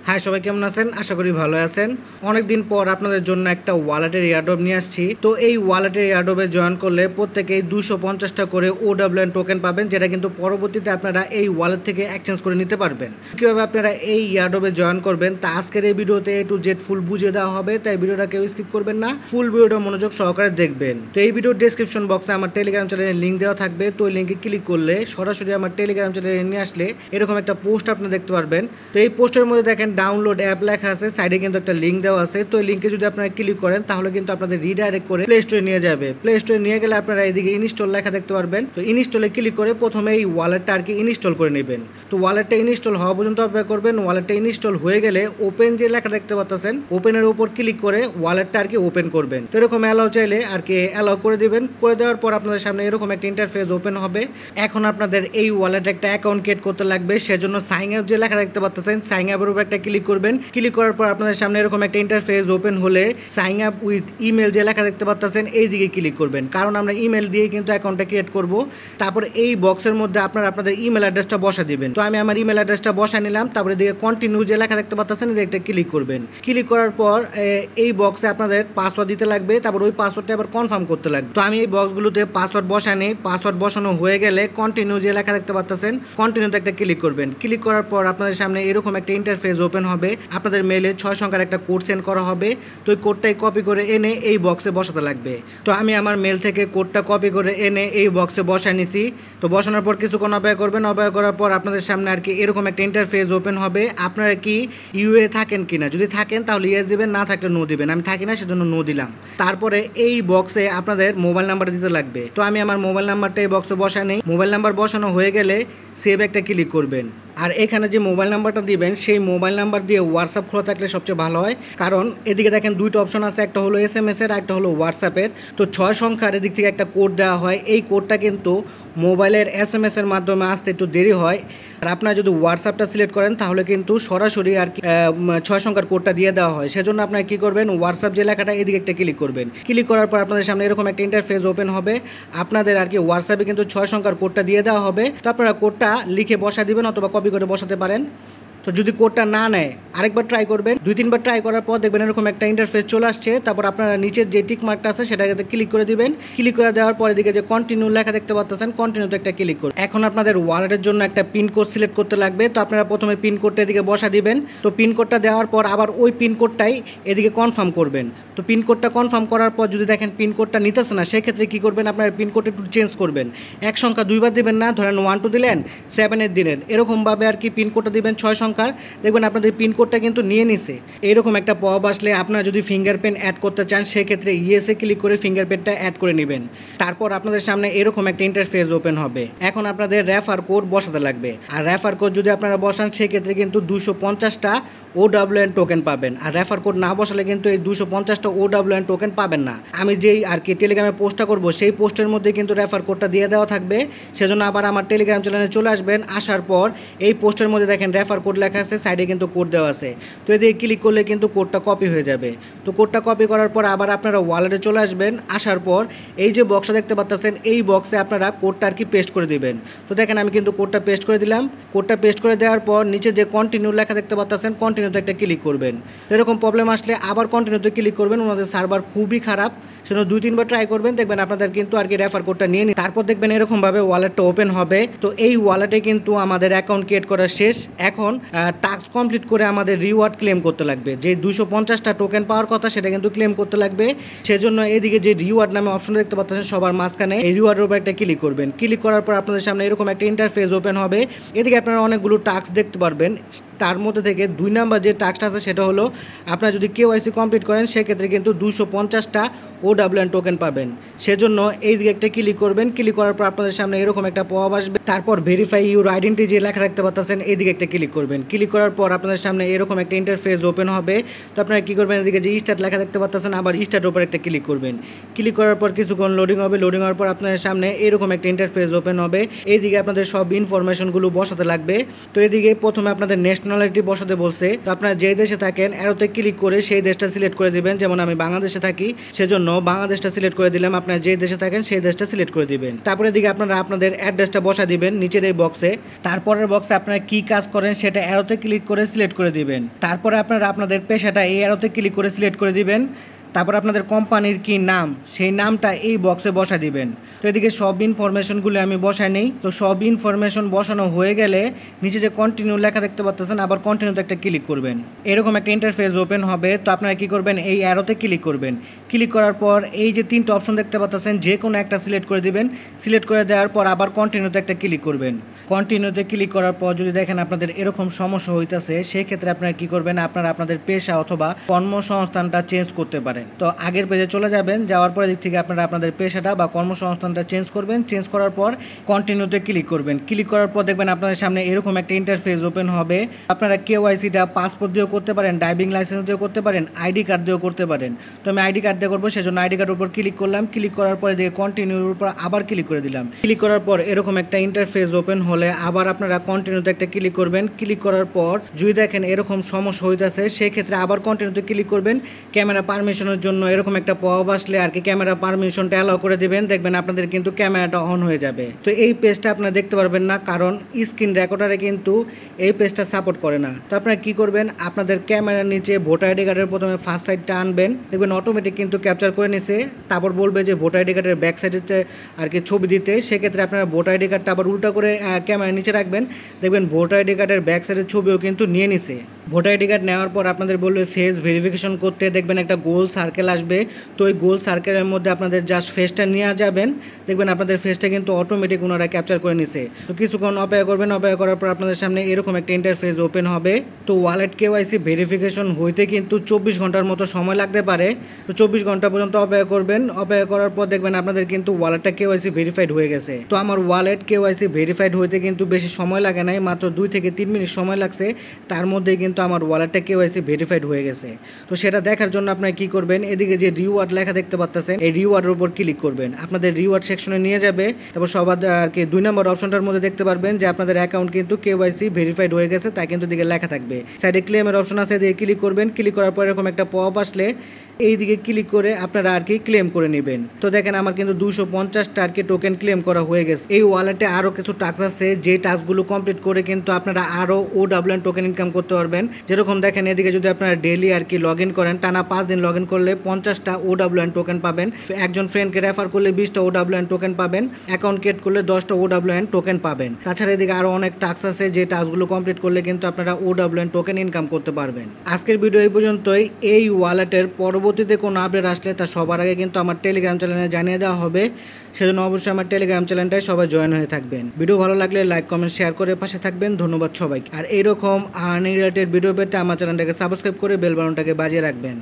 High সবাই কেমন আছেন? আশা করি ভালো আছেন। অনেকদিন পর আপনাদের জন্য একটা ওয়ালেটের এয়ারড্রপ নিয়ে আসছি। তো এই ওয়ালেটের এয়ারড্রপে জয়েন করলে প্রত্যেকেই 250টা করে OWN টোকেন পাবেন, যেটা কিন্তু পরবর্তীতে আপনারা এই ওয়ালেট থেকে এক্সচেঞ্জ করে নিতে পারবেন। কীভাবে আপনারা এই এয়ারড্রপে জয়েন করবেন তা আজকের এই ভিডিওতে A to Z ফুল বুঝিয়ে দেওয়া হবে, তাই ভিডিওটা কেউ স্কিপ করবেন না, ফুল ভিডিওটা মনোযোগ সহকারে দেখবেন। তো এই ভিডিওর ডেসক্রিপশন বক্সে আমার টেলিগ্রাম চ্যানেলের লিঙ্ক দেওয়া থাকবে। তো ওই লিঙ্কে ক্লিক করলে সরাসরি আমার টেলিগ্রাম চ্যানেলে নিয়ে আসলে এরকম একটা পোস্ট আপনি দেখতে পারবেন। তো এই পোস্টের মধ্যে দেখেন ডাউনলোড অ্যাপ লেখা আছে, সাইডে কিন্তু একটা লিঙ্ক দেওয়া আছে। তো এই লিঙ্কে যদি আপনারা ক্লিক করেন তাহলে কিন্তু আপনাদের রিডাইরেক্ট করে প্লে স্টোরে নিয়ে যাবে। প্লে স্টোরে নিয়ে গেলে আপনারা এদিকে ইনস্টল লেখা দেখতে পারবেন। তো ইনস্টলে ক্লিক করে প্রথমে এই ওয়ালেটটা আর কি ইনস্টল করে নেবেন। তো ওয়ালেটটা ইনস্টল হওয়া পর্যন্ত অপেক্ষা করবেন। ওয়ালেটটা ইনস্টল হয়ে গেলে ওপেন যে লেখা দেখতে পাচ্ছেন, ওপেনের উপর ক্লিক করে ওয়ালেটটা আর কি ওপেন করবেন। তো এরকম অ্যালাউ চাইলে আর কি অ্যালাউ করে দিবেন। করে দেওয়ার পর আপনাদের সামনে এরকম একটা ইন্টারফেস ওপেন হবে। এখন আপনাদের এই ওয়ালেটে একটা অ্যাকাউন্ট ক্রিয়েট করতে লাগবে। সেজন্য সাইন আপ যে লেখা দেখতে পাচ্ছেন, সাইন আপের উপর একটা ক্লিক করবেন। ক্লিক করার পর আপনাদের সামনে এরকম একটা ইন্টারফেস ওপেন হলে সাইন আপ উইথ ইমেল যে লেখা দেখতে পাচ্ছেন এই দিকে ক্লিক করবেন, কারণ আমরা ইমেল দিয়ে কিন্তু অ্যাকাউন্টটা ক্রিয়েট করব। তারপরে এই বক্সের মধ্যে আপনারা আপনাদের ইমেল অ্যাড্রেসটা বসা দিবেন। তো আমি আমার ইমেল অ্যাড্রেসটা বসা নিলাম। তারপরে দিকে কন্টিনিউ যে লেখা দেখতে পাচ্ছেন এটা ক্লিক করবেন। ক্লিক করার পর এই বক্সে আপনাদের পাসওয়ার্ড দিতে লাগবে। তারপর ওই পাসওয়ার্ডটা আবার কনফার্ম করতে লাগবে। তো আমি এই বক্সগুলোতে পাসওয়ার্ড বসানি। পাসওয়ার্ড বসানো হয়ে গেলে কন্টিনিউ যে লেখা দেখতে পাচ্ছেন কন্টিনিউতে একটা ক্লিক করবেন। ক্লিক করার পর আপনাদের সামনে এরকম একটা ইন্টারফেস ওপেন হবে। আপনাদের মেলে 6 সংখ্যার একটা কোড সেন্ড করা হবে। তো ওই কোডটাই কপি করে এনে এই বক্সে বসাতে লাগবে। তো আমি আমার মেল থেকে কোডটা কপি করে এনে এই বক্সে বসা নিছি। তো বসানোর পর কিছুক্ষণ অপেক্ষা করবেন। অপেক্ষা করার পর আপনাদের সামনে আর কি এরকম একটা ইন্টারফেস ওপেন হবে। আপনারা কি ইউএ থাকেন কিনা, যদি থাকেন তাহলে ইয়েস দিবেন, না থাকলে নো দিবেন। আমি থাকি না, সেজন্য নো দিলাম। তারপরে এই বক্সে আপনাদের মোবাইল নাম্বার দিতে লাগবে। তো আমি আমার মোবাইল নাম্বারটা এই বক্সে বসা নেই। মোবাইল নাম্বার বসানো হয়ে গেলে সেভ একটা ক্লিক করবেন। আর এখানে যে মোবাইল নাম্বারটা দিবেন সেই মোবাইল নাম্বার দিয়ে হোয়াটসঅ্যাপ খোলা থাকলে সবচেয়ে ভালো হয়, কারণ এদিকে দেখেন দুইটা অপশন আছে, একটা হলো SMS এর, একটা হলো হোয়াটসঅ্যাপের। তো 6 সংখ্যার এদিক থেকে একটা কোড দেওয়া হয়। এই কোডটা কিন্তু মোবাইলের SMS এর মাধ্যমে আসতে একটু দেরি হয়। আর আপনারা যদি হোয়াটসঅ্যাপটা সিলেক্ট করেন তাহলে কিন্তু সরাসরি আর কি 6 সংখ্যার কোডটা দিয়ে দেওয়া হয়। সেজন্য আপনারা কী করবেন, হোয়াটসঅ্যাপ যে লেখাটা এদিকে একটা ক্লিক করবেন। ক্লিক করার পর আপনাদের সামনে এরকম একটা ইন্টারফেস ওপেন হবে। আপনাদের আর কি হোয়াটসঅ্যাপে কিন্তু 6 সংখ্যার কোডটা দিয়ে দেওয়া হবে। তো আপনারা কোডটা লিখে বসা দিবেন অথবা কপি করে বসাতে পারেন। তো যদি কোডটা না নেয় আরেকবার ট্রাই করবেন। 2-3বার ট্রাই করার পর দেখবেন এরকম একটা ইন্টারফেস চলে আসছে। তারপর আপনারা নিচের যে টিক মার্কটা আছে সেটাতে ক্লিক করে দিবেন। ক্লিক করে দেওয়ার পরে দিকে যে কন্টিনিউ লেখা দেখতে পাচ্ছেন, কন্টিনিউতে একটা ক্লিক করুন। এখন আপনাদের ওয়ালেটের জন্য একটা পিন কোড সিলেক্ট করতে লাগবে। তো আপনারা প্রথমে পিন কোডটা এদিকে বসা দিবেন। তো পিন কোডটা দেওয়ার পর আবার ওই পিন কোডটাই এদিকে কনফার্ম করবেন। তো পিন কোডটা কনফার্ম করার পর যদি দেখেন পিন কোডটা নিতেছে না, সেক্ষেত্রে কী করবেন, আপনার পিন কোডটা একটু চেঞ্জ করবেন। এক সংখ্যা 2বার দিবেন না, ধরেন 1 2 দিলেন, 7 দিলেন, এরকমভাবে আর কি পিন কোডটা দিবেন 6 সংখ্যার। দেখবেন আপনাদের পিন কোডটা কিন্তু নিয়ে নিছে। এইরকম একটা পপ আসলে আপনারা যদি ফিঙ্গারপ্রিন্ট অ্যাড করতে চান সেক্ষেত্রে ইয়েসে ক্লিক করে ফিঙ্গারপ্রিন্টটা অ্যাড করে নেবেন। তারপর আপনাদের সামনে এরকম একটা ইন্টারফেস ওপেন হবে। এখন আপনাদের রেফার কোড বসাতে লাগবে। আর রেফার কোড যদি আপনারা বসান সেক্ষেত্রে কিন্তু 250টা OWN টোকেন পাবেন। আর রেফার কোড না বসালে কিন্তু এই 250টা OWN টোকেন পাবেন না। আমি যেই আর কি টেলিগ্রামে পোস্টটা করব সেই পোস্টের মধ্যে কিন্তু রেফার কোডটা দিয়ে দেওয়া থাকবে। সেজন্য আবার আমার টেলিগ্রাম চ্যানেলে চলে আসবেন। আসার পর এই পোস্টের মধ্যে দেখেন রেফার কোড লেখা আছে, সাইডে কিন্তু কোড দেওয়া আছে। তো এদিকে ক্লিক করলে কিন্তু কোডটা কপি হয়ে যাবে। তো কোডটা কপি করার পর আবার আপনারা ওয়ালেটে চলে আসবেন। আসার পর এই যে বক্সটা দেখতে পাচ্ছেন এই বক্সে আপনারা কোডটা আর কি পেস্ট করে দিবেন। তো দেখেন আমি কিন্তু কোডটা পেস্ট করে দিলাম। কোডটা পেস্ট করে দেওয়ার পর নিচে যে কন্টিনিউ লেখা দেখতে পাচ্ছেন কন্টিনিউতে একটা ক্লিক করবেন। এরকম প্রবলেম আসলে আবার কন্টিনিউতে ক্লিক করবেন। ওনাদের সার্ভার খুবই খারাপ, সেজন্য 2-3বার ট্রাই করবেন। দেখবেন আপনাদের কিন্তু আর কি রেফার কোডটা নিয়ে নিন। তারপর দেখবেন এরকমভাবে ওয়ালেটটা ওপেন হবে। তো এই ওয়ালেটে কিন্তু আমাদের অ্যাকাউন্ট ক্রিয়েট করা শেষ। এখন টাস্ক কমপ্লিট করে আমাদের রিওয়ার্ড ক্লেম করতে লাগবে। যে 250টা টোকেন পাওয়ার কথা সেটা কিন্তু ক্লেম করতে লাগবে। সেজন্য এদিকে যে রিওয়ার্ড নামে অপশন দেখতে পাচ্ছেন সবার মাঝখানে, এই রিওয়ার্ডের উপর একটা ক্লিক করবেন। ক্লিক করার পর আপনাদের সামনে এরকম একটা ইন্টারফেস ওপেন হবে। এদিকে আপনারা অনেকগুলো টাস্ক দেখতে পারবেন। তার মধ্যে থেকে 2 নাম্বার যে টাস্কটা আছে সেটা হলো আপনারা যদি KYC কমপ্লিট করেন সেক্ষেত্রে কিন্তু 250টা OWN টোকেন পাবেন। সেজন্য এই দিকে একটা ক্লিক করবেন। ক্লিক করার পর আপনাদের সামনে এরকম একটা পপ আসবে। তারপর ভেরিফাই ইউর আইডেন্টি যে লেখা রাখতে পাচ্ছেন এইদিকে একটা ক্লিক করবেন। ক্লিক করার পর আপনাদের সামনে এরকম একটা ইন্টারফেস ওপেন হবে। তো আপনারা কী করবেন, এদিকে যে স্টার্ট লেখা দেখতে পাচ্ছেন আবার স্টার্টের উপর একটা ক্লিক করবেন। ক্লিক করার পর কিছুক্ষণ লোডিং হবে। লোডিং হওয়ার পর আপনাদের সামনে এরকম একটা ইন্টারফেস ওপেন হবে। এইদিকে আপনাদের সব ইনফরমেশনগুলো বসাতে লাগবে। তো এদিকে প্রথমে আপনাদের ন্যাশনালিটি বসাতে বলছে। তো আপনারা যেই দেশে থাকেন অ্যারোতে ক্লিক করে সেই দেশটা সিলেক্ট করে দেবেন। যেমন আমি বাংলাদেশে থাকি, সেজন্য জন্য বাংলাদেশটা সিলেক্ট করে দিলাম, আপনারা যে দেশে থাকেন সেই দেশটা সিলেক্ট করে দিবেন। তারপরে দিকে আপনারা আপনাদের অ্যাড্রেসটা বসা দিবেন নিচের এই বক্সে। তারপরের বক্সে আপনারা কি কাজ করেন সেটা অ্যারোতে ক্লিক করে সিলেক্ট করে দিবেন। তারপরে আপনারা আপনাদের পেশাটা এই অ্যারোতে ক্লিক করে সিলেক্ট করে দিবেন। তারপর আপনাদের কোম্পানির কি নাম সেই নামটা এই বক্সে বসা দিবেন। তো এদিকে সব ইনফরমেশনগুলো আমি বসাই নেই। তো সব ইনফরমেশন বসানো হয়ে গেলে নিচে যে কন্টিনিউ লেখা দেখতে পাচ্ছেন, আবার কন্টিনিউতে একটা ক্লিক করবেন। এরকম একটা ইন্টারফেস ওপেন হবে। তো আপনারা কি করবেন, এই অ্যারোতে ক্লিক করবেন। ক্লিক করার পর এই যে 3টা অপশন দেখতে পাচ্ছেন, যে কোনো একটা সিলেক্ট করে দিবেন। সিলেক্ট করে দেওয়ার পর আবার কন্টিনিউতে একটা ক্লিক করবেন। কন্টিনিউতে ক্লিক করার পর যদি দেখেন আপনাদের এরকম সমস্যা হইতেছে, সেক্ষেত্রে আপনারা কি করবেন, আপনারা আপনাদের পেশা অথবা কর্মসংস্থানটা চেঞ্জ করতে পারেন। তো আগের পেজে চলে যাবেন, যাওয়ার পরে দিক থেকে আপনারা আপনাদের পেশাটা বা কর্মসংস্থানটা চেঞ্জ করবেন। চেঞ্জ করার পর কন্টিনিউতে ক্লিক করবেন। ক্লিক করার পর দেখবেন আপনাদের সামনে এরকম একটা ইন্টারফেস ওপেন হবে। আপনারা কেওয়াইসিটা পাসপোর্ট দিয়েও করতে পারেন, ড্রাইভিং লাইসেন্স দিয়েও করতে পারেন, আইডি কার্ড দিয়েও করতে পারেন। তো আমি আইডি কার্ড দিয়ে করবো, সেজন্য আইডি কার্ডের উপর ক্লিক করলাম। ক্লিক করার পরে দিয়ে কন্টিনিউর উপর আবার ক্লিক করে দিলাম। ক্লিক করার পর এরকম একটা ইন্টারফেস ওপেন হলে আবার আপনারা কন্টিনিউতে একটা ক্লিক করবেন। ক্লিক করার পর যদি দেখেন এরকম সমস্যা হইতেছে, সেক্ষেত্রে আবার কন্টিনিউতে ক্লিক করবেন। ক্যামেরা পারমিশনের জন্য এরকম একটা পপ আসলে আর কি ক্যামেরা পারমিশনটা অ্যালাউ করে দিবেন। দেখবেন আপনাদের কিন্তু ক্যামেরাটা অন হয়ে যাবে। তো এই পেজটা আপনারা দেখতে পারবেন না, কারণ স্ক্রিন রেকর্ডারে কিন্তু এই পেজটা সাপোর্ট করে না। তো আপনারা কি করবেন, আপনাদের ক্যামেরার নিচে ভোটার আইডি কার্ডের প্রথমে ফার্স্ট সাইডটা আনবেন। দেখবেন অটোমেটিক কিন্তু ক্যাপচার করে নিছে। তারপর বলবে যে ভোটার আইডি কার্ডের ব্যাক সাইডে আর কি ছবি দিতে। সেক্ষেত্রে আপনারা ভোটার আইডি কার্ডটা আবার উল্টা করে ক্যামেরার নিচে রাখবেন। দেখবেন ভোটার আইডি কার্ডের ব্যাক সাইডের ছবিও কিন্তু নিয়ে নিছে। ভোটার আইডি কার্ড নেওয়ার পর আপনাদের বলবে ফেস ভেরিফিকেশন করতে। দেখবেন একটা গোল সার্কেল আসবে। তো ওই গোল সার্কেলের মধ্যে আপনাদের জাস্ট ফেসটা নিয়ে যাবেন। দেখবেন আপনাদের ফেসটা কিন্তু অটোমেটিক ওনারা ক্যাপচার করে নিছে। তো কিছুক্ষণ অপেক্ষা করবেন। অপেক্ষা করার পর আপনাদের সামনে এরকম একটা ইন্টারফেস ওপেন হবে। তো ওয়ালেট কেওয়াইসি ভেরিফিকেশন হইতে কিন্তু 24 ঘন্টার মতো সময় লাগতে পারে। তো 24 ঘন্টা পর্যন্ত অপেক্ষা করবেন। অপেক্ষা করার পর দেখবেন আপনাদের কিন্তু ওয়ালেটটা কেওয়াইসি ভেরিফাইড হয়ে গেছে। তো আমার ওয়ালেট কেওয়াইসি ভেরিফাইড হইতে কিন্তু বেশি সময় লাগে নাই, মাত্র 2 থেকে 3 মিনিট সময় লাগছে। তার মধ্যেই কিন্তু আমার ওয়ালেটটা কেওয়াইসি ভেরিফাইড হয়ে গেছে। তো সেটা দেখার জন্য আপনারা কি করবেন, এদিকে যে রিওয়ার্ড লেখা দেখতে পাচ্ছেন, এই রিওয়ার্ডের উপর ক্লিক করবেন। আপনাদের রিওয়ার্ড সেকশনে নিয়ে যাবে। তারপর সবার আর কি 2 নম্বর অপশনটার মধ্যে দেখতে পারবেন যে আপনাদের অ্যাকাউন্ট কিন্তু কেওয়াইসি ভেরিফাইড হয়ে গেছে, তাই কিন্তু দিকে লেখা থাকবে। সাইডে ক্লেমের অপশন আছে, এদিকে ক্লিক করবেন। ক্লিক করার পর এরকম একটা পপ আসলে এই দিকে ক্লিক করে আপনারা আর কি ক্লেম করে নেবেন। তো দেখেন আমার কিন্তু 250টা আর কি টোকেন ক্লেম করা হয়ে গেছে। এই ওয়ালেটে আরও কিছু টাস্ক আছে, যে টাস্কগুলো কমপ্লিট করে কিন্তু আপনারা আরও OWN টোকেন ইনকাম করতে পারবেন। যেরকম দেখেন এদিকে যদি আপনারা ডেইলি আর কি লগ ইন করেন, টানা 5 দিন লগ ইন করলে 50টা OWN টোকেন পাবেন। একজন ফ্রেন্ডকে রেফার করলে 20টা OWN টোকেন পাবেন। অ্যাকাউন্ট ক্রিয়েট করলে 10টা OWN টোকেন পাবেন। তাছাড়া এদিকে আরও অনেক টাস্ক আছে, যে টাস্কগুলো কমপ্লিট করলে কিন্তু আপনারা OWN টোকেন ইনকাম করতে পারবেন। আজকের ভিডিও এই পর্যন্তই। এই ওয়ালেটের পরবর্তীতে কোনো আপডেট আসলে তা সবার আগে কিন্তু আমার টেলিগ্রাম চ্যানেলে জানিয়ে দেওয়া হবে। সেজন্য অবশ্যই আমার টেলিগ্রাম চ্যানেলটায় সবাই জয়েন হয়ে থাকবেন। ভিডিও ভালো লাগলে লাইক কমেন্ট শেয়ার করে পাশে থাকবেন। ধন্যবাদ সবাইকে। আর এইরকম আর্নিং রিলেটেড ভিডিও পেতে আমার চ্যানেলটাকে সাবস্ক্রাইব করে বেল বাটনটাকে বাজিয়ে রাখবেন।